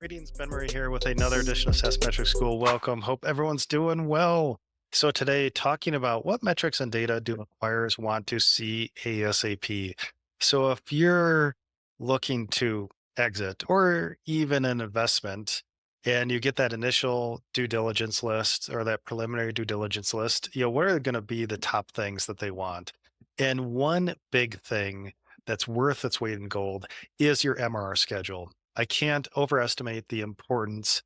Greetings, Ben Murray here with another edition of SaaS Metrics School. Welcome. Hope everyone's doing well. So today, talking about what metrics and data do acquirers want to see ASAP. So if you're looking to exit or even an investment, and you get that initial due diligence list or that preliminary due diligence list, what are going to be the top things that they want? And one big thing that's worth its weight in gold is your MRR schedule. I can't overestimate the importance,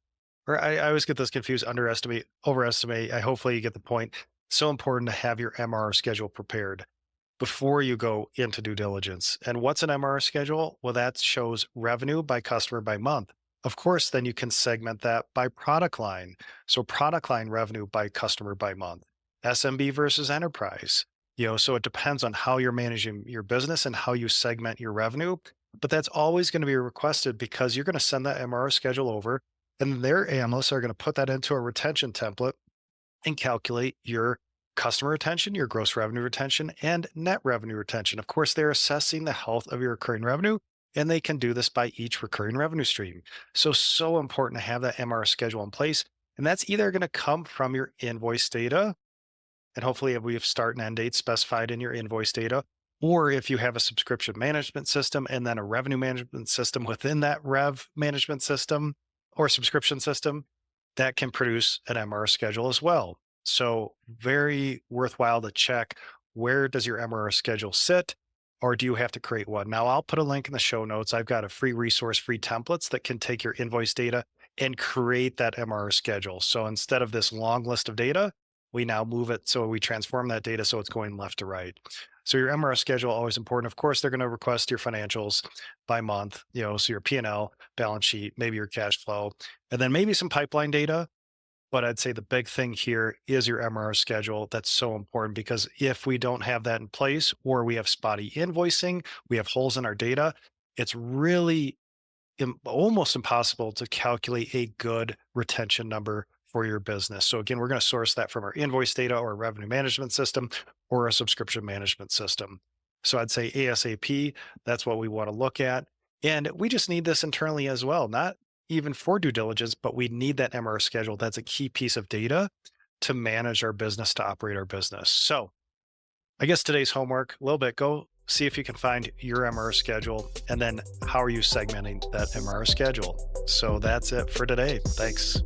or I always get this confused, underestimate, overestimate. Hopefully you get the point. So important to have your MRR schedule prepared before you go into due diligence. And what's an MRR schedule? Well, that shows revenue by customer by month. Of course, then you can segment that by product line. So product line revenue by customer by month, SMB versus enterprise. So it depends on how you're managing your business and how you segment your revenue. But that's always going to be requested because you're going to send that MRR schedule over, and their analysts are going to put that into a retention template and calculate your customer retention, your gross revenue retention, and net revenue retention. Of course, they're assessing the health of your recurring revenue, and they can do this by each recurring revenue stream. So important to have that MRR schedule in place. And that's either going to come from your invoice data, and hopefully we have start and end dates specified in your invoice data, or if you have a subscription management system and then a revenue management system within that rev management system or subscription system, that can produce an MRR schedule as well. So very worthwhile to check, where does your MRR schedule sit, or do you have to create one? Now I'll put a link in the show notes. I've got a free resource, free templates that can take your invoice data and create that MRR schedule. So instead of this long list of data, we now move it, so we transform that data so it's going left to right. So your MRR schedule, always important. Of course, they're going to request your financials by month, so your P&L, balance sheet, maybe your cash flow, and then maybe some pipeline data. But I'd say the big thing here is your MRR schedule. That's so important because if we don't have that in place, or we have spotty invoicing, we have holes in our data, it's really almost impossible to calculate a good retention number for your business. So again, we're going to source that from our invoice data or revenue management system or a subscription management system. So I'd say ASAP, that's what we want to look at. And we just need this internally as well, not even for due diligence, but we need that MRR schedule. That's a key piece of data to manage our business, to operate our business. So I guess today's homework, a little bit, go see if you can find your MRR schedule, and then how are you segmenting that MRR schedule? So that's it for today. Thanks.